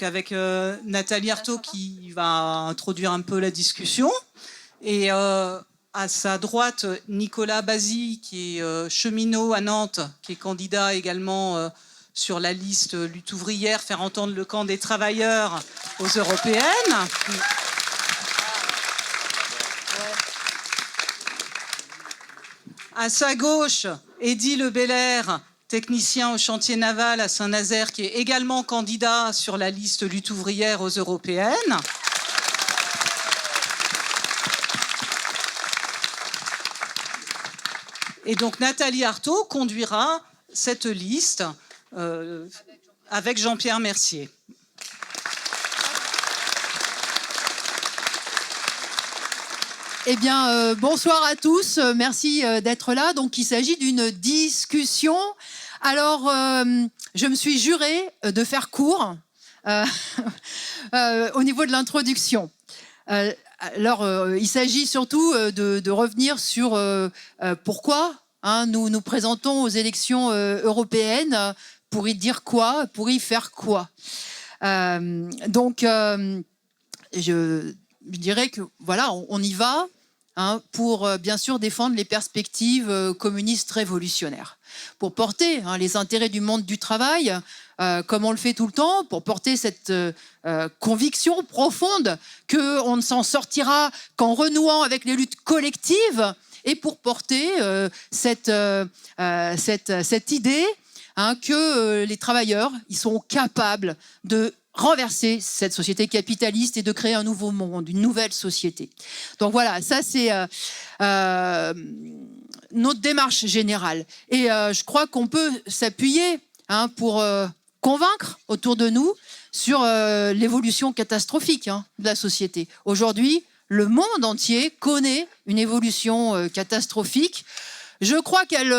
Avec Nathalie Arthaud qui va introduire un peu la discussion. Et à sa droite, Nicolas Bazzi, qui est cheminot à Nantes, qui est candidat également sur la liste Lutte ouvrière, faire entendre le camp des travailleurs aux européennes. À sa gauche, Eddy Le Belair, technicien au chantier naval à Saint-Nazaire, qui est également candidat sur la liste Lutte ouvrière aux européennes. Et donc Nathalie Arthaud conduira cette liste avec Jean-Pierre Mercier. Eh bien, bonsoir à tous. Merci d'être là. Donc, il s'agit d'une discussion. Alors, je me suis jurée de faire court au niveau de l'introduction. Il s'agit surtout de revenir sur pourquoi nous présentons aux élections européennes, pour y dire quoi, pour y faire quoi. Je dirais que voilà, on y va pour bien sûr défendre les perspectives communistes révolutionnaires, pour porter les intérêts du monde du travail, comme on le fait tout le temps, pour porter cette conviction profonde qu'on ne s'en sortira qu'en renouant avec les luttes collectives, et pour porter cette idée que les travailleurs ils sont capables de renverser cette société capitaliste et de créer un nouveau monde, une nouvelle société. Donc voilà, ça c'est notre démarche générale. Et je crois qu'on peut s'appuyer pour convaincre autour de nous sur l'évolution catastrophique de la société. Aujourd'hui, le monde entier connaît une évolution catastrophique. Je crois qu'elle,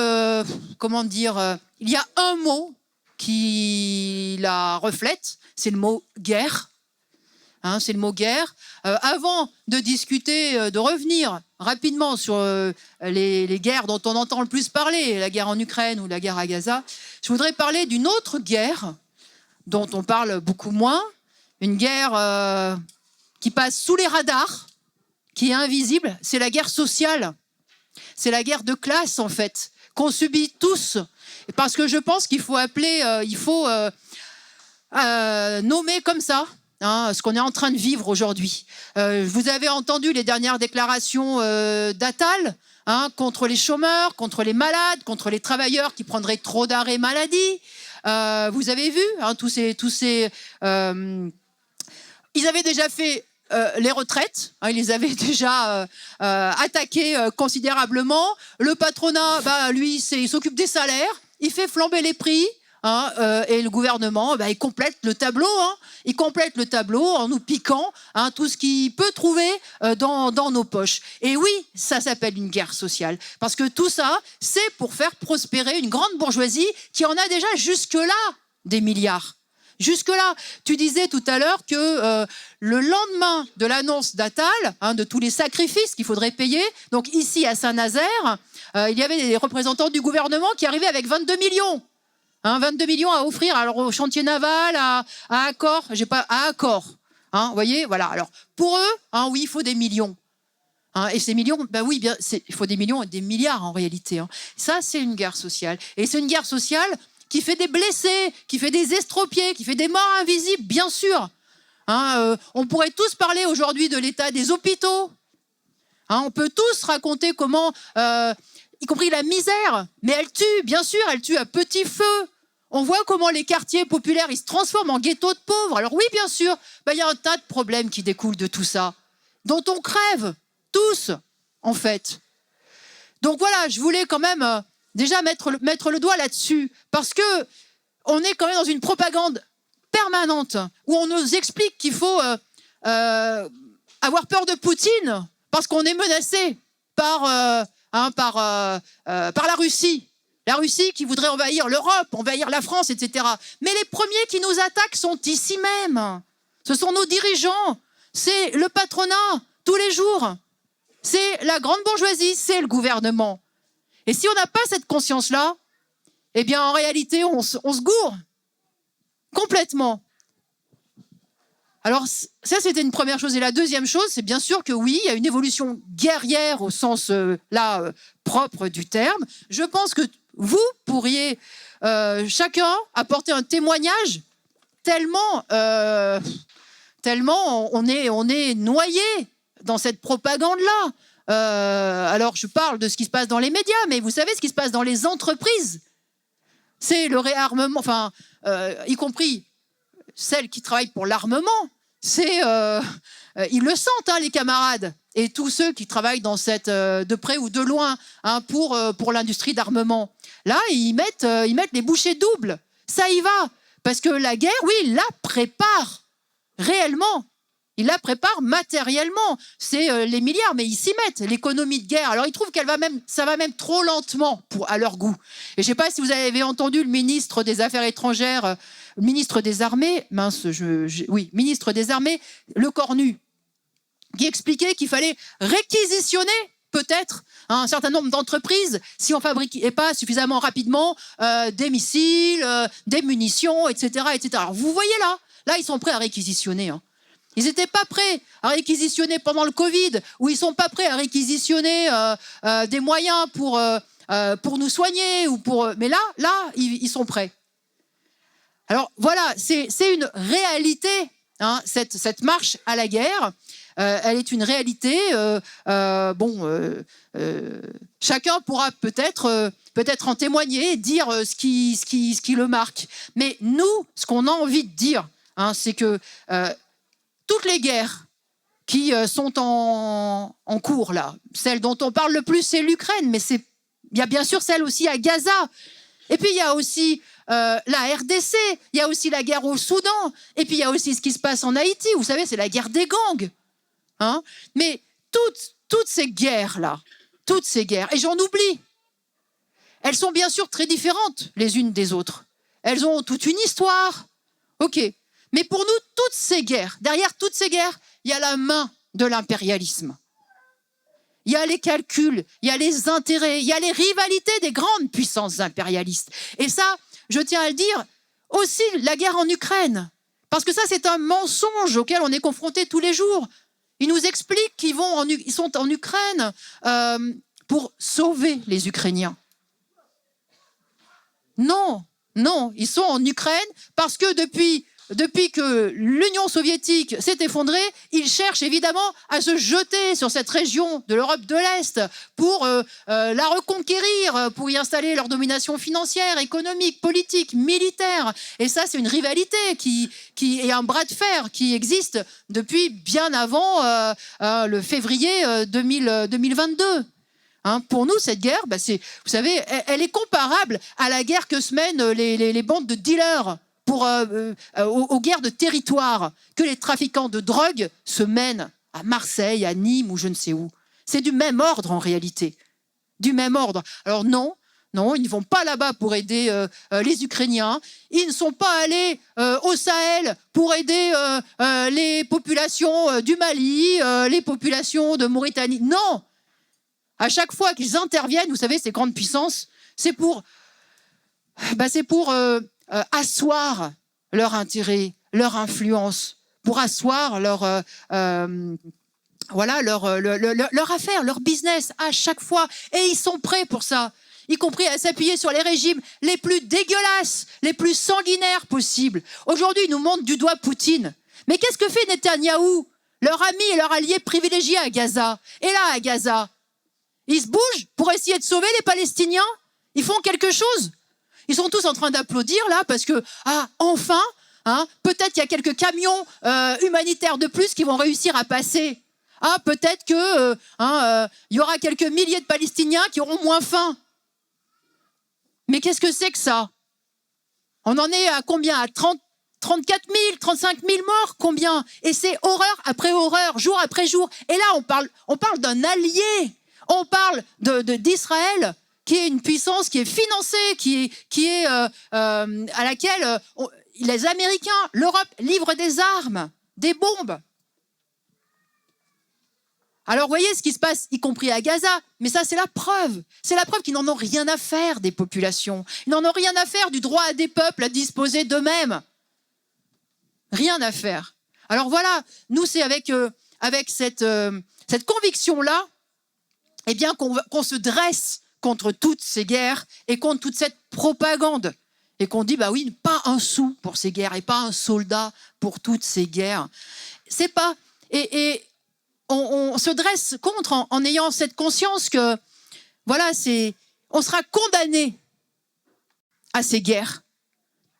il y a un mot qui la reflète, c'est le mot guerre. C'est le mot guerre. Avant de discuter, de revenir rapidement sur les guerres dont on entend le plus parler, la guerre en Ukraine ou la guerre à Gaza, je voudrais parler d'une autre guerre dont on parle beaucoup moins, une guerre qui passe sous les radars, qui est invisible, c'est la guerre sociale. C'est la guerre de classe, en fait, qu'on subit tous. Parce que je pense qu'il faut nommer comme ça ce qu'on est en train de vivre aujourd'hui. Vous avez entendu les dernières déclarations d'Attal contre les chômeurs, contre les malades, contre les travailleurs qui prendraient trop d'arrêts maladie. Vous avez vu tous ces ils avaient déjà fait les retraites, ils les avaient déjà attaquées considérablement. Le patronat, lui, il s'occupe des salaires, il fait flamber les prix, et le gouvernement, il complète le tableau. Il complète le tableau en nous piquant tout ce qu'il peut trouver dans nos poches. Et oui, ça s'appelle une guerre sociale. Parce que tout ça, c'est pour faire prospérer une grande bourgeoisie qui en a déjà jusque-là des milliards. Jusque-là, tu disais tout à l'heure que le lendemain de l'annonce d'Attal, de tous les sacrifices qu'il faudrait payer, donc ici à Saint-Nazaire, il y avait des représentants du gouvernement qui arrivaient avec 22 millions. 22 millions à offrir alors, au chantier naval, à Accor, à Accor. Vous voyez, voilà. Alors, pour eux, oui, il faut des millions. Et ces millions, il faut des millions et des milliards en réalité. Ça, c'est une guerre sociale. Et c'est une guerre sociale qui fait des blessés, qui fait des estropiés, qui fait des morts invisibles, bien sûr. On pourrait tous parler aujourd'hui de l'état des hôpitaux. On peut tous raconter comment, y compris la misère, mais elle tue, bien sûr, elle tue à petit feu. On voit comment les quartiers populaires, ils se transforment en ghettos de pauvres. Alors oui, bien sûr, y a un tas de problèmes qui découlent de tout ça, dont on crève, tous, en fait. Donc voilà, je voulais quand même déjà mettre le doigt là-dessus, parce que on est quand même dans une propagande permanente où on nous explique qu'il faut avoir peur de Poutine parce qu'on est menacé par la Russie. La Russie qui voudrait envahir l'Europe, envahir la France, etc. Mais les premiers qui nous attaquent sont ici même. Ce sont nos dirigeants, c'est le patronat, tous les jours. C'est la grande bourgeoisie, c'est le gouvernement. Et si on n'a pas cette conscience-là, eh bien, en réalité, on se gourre complètement. Alors ça, c'était une première chose. Et la deuxième chose, c'est bien sûr que oui, il y a une évolution guerrière au sens propre du terme. Je pense que vous pourriez chacun apporter un témoignage tellement on est noyé dans cette propagande-là. Alors, je parle de ce qui se passe dans les médias, mais vous savez ce qui se passe dans les entreprises. C'est le réarmement, enfin, y compris celles qui travaillent pour l'armement. Ils le sentent, hein, les camarades, et tous ceux qui travaillent dans de près ou de loin, hein, pour l'industrie d'armement. Là, ils mettent les bouchées doubles. Ça y va, parce que la guerre, oui, ils la préparent réellement. Ils la préparent matériellement. C'est les milliards, mais ils s'y mettent. L'économie de guerre. Alors, ils trouvent ça va même trop lentement à leur goût. Et je ne sais pas si vous avez entendu le ministre des Affaires étrangères, le ministre des Armées, ministre des Armées, Lecornu, qui expliquait qu'il fallait réquisitionner peut-être un certain nombre d'entreprises si on ne fabriquait pas suffisamment rapidement des missiles, des munitions, etc., etc. Alors, vous voyez là, ils sont prêts à réquisitionner, hein. Ils n'étaient pas prêts à réquisitionner pendant le Covid, ou ils ne sont pas prêts à réquisitionner des moyens pour nous soigner. Mais là, ils sont prêts. Alors voilà, c'est une réalité, hein, cette marche à la guerre. Elle est une réalité. Chacun pourra peut-être en témoigner, dire ce qui le marque. Mais nous, ce qu'on a envie de dire, hein, c'est que toutes les guerres qui sont en cours, là, celle dont on parle le plus, c'est l'Ukraine, mais il y a bien sûr celle aussi à Gaza. Et puis, il y a aussi la RDC, il y a aussi la guerre au Soudan, et puis il y a aussi ce qui se passe en Haïti. Vous savez, c'est la guerre des gangs. Hein, mais toutes ces guerres-là, et j'en oublie, elles sont bien sûr très différentes les unes des autres. Elles ont toute une histoire. OK. Mais pour nous, toutes ces guerres, derrière toutes ces guerres, il y a la main de l'impérialisme. Il y a les calculs, il y a les intérêts, il y a les rivalités des grandes puissances impérialistes. Et ça, je tiens à le dire, aussi la guerre en Ukraine. Parce que ça, c'est un mensonge auquel on est confronté tous les jours. Ils nous expliquent qu'ils sont en Ukraine pour sauver les Ukrainiens. Non, ils sont en Ukraine parce que depuis que l'Union soviétique s'est effondrée, ils cherchent évidemment à se jeter sur cette région de l'Europe de l'Est pour la reconquérir, pour y installer leur domination financière, économique, politique, militaire. Et ça, c'est une rivalité qui est un bras de fer qui existe depuis bien avant le février 2022. Hein, pour nous, cette guerre, vous savez, elle est comparable à la guerre que se mènent les bandes de dealers aux guerres de territoire que les trafiquants de drogue se mènent à Marseille, à Nîmes ou je ne sais où. C'est du même ordre en réalité. Du même ordre. Alors non, ils ne vont pas là-bas pour aider les Ukrainiens. Ils ne sont pas allés au Sahel pour aider les populations du Mali, les populations de Mauritanie. Non! À chaque fois qu'ils interviennent, vous savez, ces grandes puissances, c'est pour asseoir leur intérêt, leur influence, pour asseoir leur affaire, leur business à chaque fois. Et ils sont prêts pour ça, y compris à s'appuyer sur les régimes les plus dégueulasses, les plus sanguinaires possibles. Aujourd'hui, ils nous montrent du doigt Poutine. Mais qu'est-ce que fait Netanyahou, leur ami et leur allié privilégié à Gaza? Et là, à Gaza, ils se bougent pour essayer de sauver les Palestiniens? Ils font quelque chose? Ils sont tous en train d'applaudir là parce que, enfin, hein, peut-être qu'il y a quelques camions humanitaires de plus qui vont réussir à passer. Peut-être qu'il y aura quelques milliers de Palestiniens qui auront moins faim. Mais qu'est-ce que c'est que ça? On en est à combien? À 34 000, 35 000 morts? Combien? Et c'est horreur après horreur, jour après jour. Et là, on parle d'un allié. On parle d'Israël, qui est une puissance qui est financée, à laquelle les Américains, l'Europe livrent des armes, des bombes. Alors, vous voyez ce qui se passe, y compris à Gaza, mais ça, c'est la preuve. C'est la preuve qu'ils n'en ont rien à faire des populations. Ils n'en ont rien à faire du droit des peuples à disposer d'eux-mêmes. Rien à faire. Alors voilà, nous, c'est avec cette conviction-là, eh bien, qu'on se dresse contre toutes ces guerres et contre toute cette propagande. Et qu'on dit, bah oui, pas un sou pour ces guerres et pas un soldat pour toutes ces guerres. C'est pas... Et on se dresse contre en ayant cette conscience que, voilà, on sera condamné à ces guerres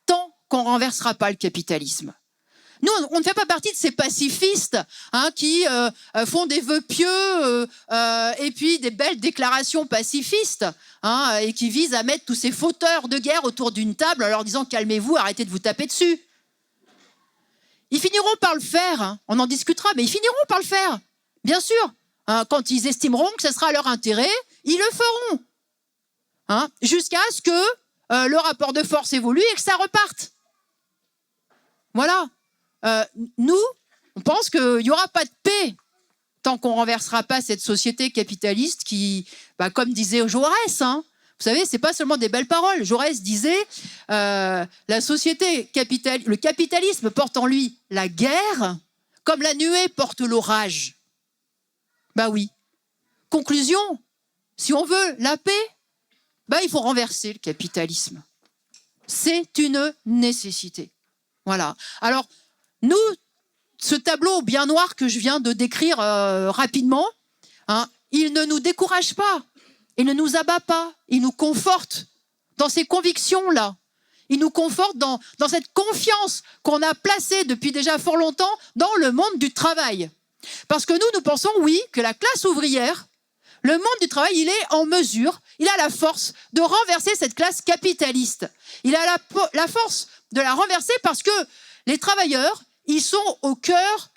tant qu'on ne renversera pas le capitalisme. Nous, on ne fait pas partie de ces pacifistes qui font des vœux pieux et puis des belles déclarations pacifistes et qui visent à mettre tous ces fauteurs de guerre autour d'une table en leur disant « calmez-vous, arrêtez de vous taper dessus ». Ils finiront par le faire, on en discutera, mais ils finiront par le faire, bien sûr. Quand ils estimeront que ce sera à leur intérêt, ils le feront. Jusqu'à ce que le rapport de force évolue et que ça reparte. Voilà. Nous, on pense qu'il n'y aura pas de paix tant qu'on ne renversera pas cette société capitaliste qui, comme disait Jaurès, vous savez, ce n'est pas seulement des belles paroles. Jaurès disait la société le capitalisme porte en lui la guerre comme la nuée porte l'orage. Ben oui. Conclusion, si on veut la paix, il faut renverser le capitalisme. C'est une nécessité. Voilà. Alors, nous, ce tableau bien noir que je viens de décrire rapidement, il ne nous décourage pas, il ne nous abat pas, il nous conforte dans ces convictions-là. Il nous conforte dans cette confiance qu'on a placée depuis déjà fort longtemps dans le monde du travail. Parce que nous pensons, oui, que la classe ouvrière, le monde du travail, il est en mesure, il a la force de renverser cette classe capitaliste. Il a la force de la renverser parce que les travailleurs, ils sont au cœur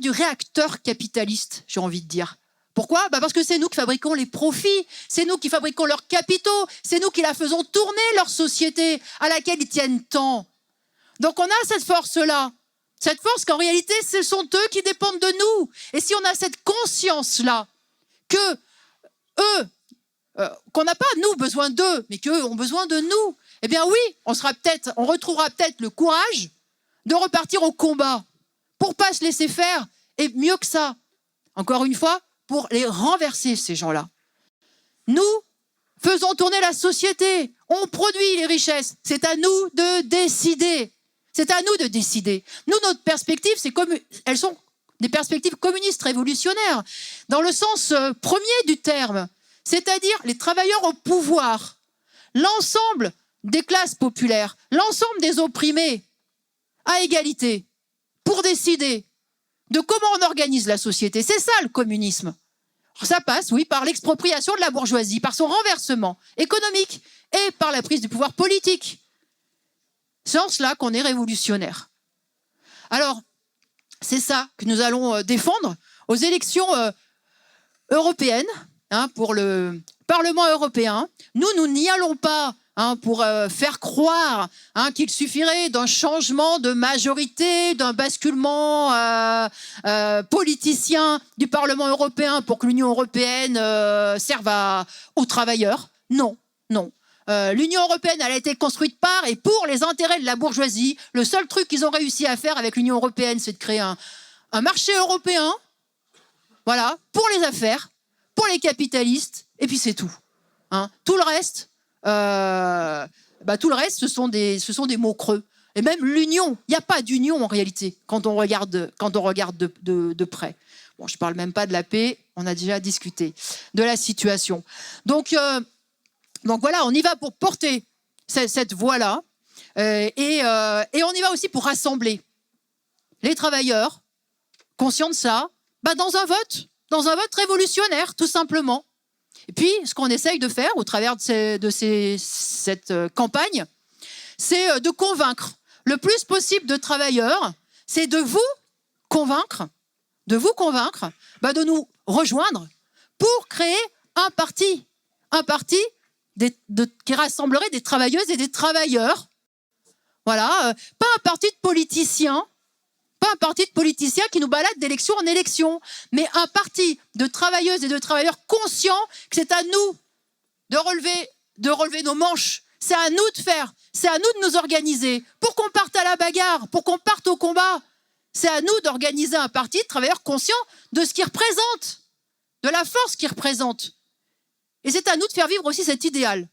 du réacteur capitaliste, j'ai envie de dire. Pourquoi ? Parce que c'est nous qui fabriquons les profits, c'est nous qui fabriquons leurs capitaux, c'est nous qui la faisons tourner, leur société, à laquelle ils tiennent tant. Donc on a cette force-là, cette force qu'en réalité, ce sont eux qui dépendent de nous. Et si on a cette conscience-là, que eux, qu'on n'a pas, nous, besoin d'eux, mais qu'eux ont besoin de nous, eh bien oui, on retrouvera peut-être le courage de repartir au combat pour pas se laisser faire, et mieux que ça, encore une fois, pour les renverser, ces gens-là. Nous faisons tourner la société, on produit les richesses, c'est à nous de décider. C'est à nous de décider. Nous, notre perspective, elles sont des perspectives communistes révolutionnaires, dans le sens premier du terme, c'est-à-dire les travailleurs au pouvoir, l'ensemble des classes populaires, l'ensemble des opprimés, à égalité, pour décider de comment on organise la société. C'est ça le communisme. Ça passe, oui, par l'expropriation de la bourgeoisie, par son renversement économique et par la prise du pouvoir politique. C'est en cela qu'on est révolutionnaire. Alors, c'est ça que nous allons défendre aux élections européennes, pour le Parlement européen. Nous n'y allons pas pour faire croire qu'il suffirait d'un changement de majorité, d'un basculement politicien du Parlement européen pour que l'Union européenne serve aux travailleurs. Non, non. L'Union européenne, elle a été construite par et pour les intérêts de la bourgeoisie. Le seul truc qu'ils ont réussi à faire avec l'Union européenne, c'est de créer un marché européen, voilà, pour les affaires, pour les capitalistes, et puis c'est tout. Tout le reste, ce sont des mots creux. Et même l'union, il n'y a pas d'union en réalité quand on regarde de près. Bon, je ne parle même pas de la paix, on a déjà discuté de la situation. Donc voilà, on y va pour porter cette voie-là et on y va aussi pour rassembler les travailleurs conscients de ça, dans un vote révolutionnaire, tout simplement. Et puis, ce qu'on essaye de faire au travers de cette campagne, c'est de convaincre le plus possible de travailleurs, c'est de vous convaincre, de nous rejoindre pour créer un parti qui rassemblerait des travailleuses et des travailleurs. Voilà, pas un parti de politiciens, qui nous balade d'élection en élection, mais un parti de travailleuses et de travailleurs conscients que c'est à nous de relever nos manches. C'est à nous de faire, c'est à nous de nous organiser pour qu'on parte à la bagarre, pour qu'on parte au combat. C'est à nous d'organiser un parti de travailleurs conscients de ce qu'ils représentent, de la force qu'ils représentent. Et c'est à nous de faire vivre aussi cet idéal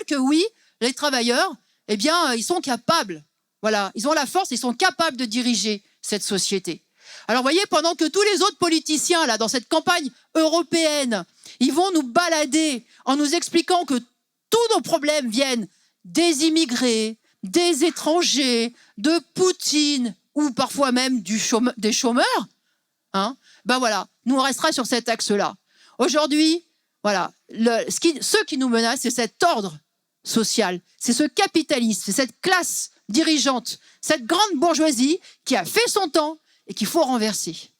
que oui, les travailleurs, eh bien, ils sont capables. Voilà, ils ont la force, ils sont capables de diriger cette société. Alors, vous voyez, pendant que tous les autres politiciens, là, dans cette campagne européenne, ils vont nous balader en nous expliquant que tous nos problèmes viennent des immigrés, des étrangers, de Poutine, ou parfois même des chômeurs, hein, ben voilà, nous on restera sur cet axe-là. Aujourd'hui, voilà, ce qui nous menace, c'est cet ordre social, c'est ce capitalisme, c'est cette classe dirigeante, cette grande bourgeoisie qui a fait son temps et qu'il faut renverser.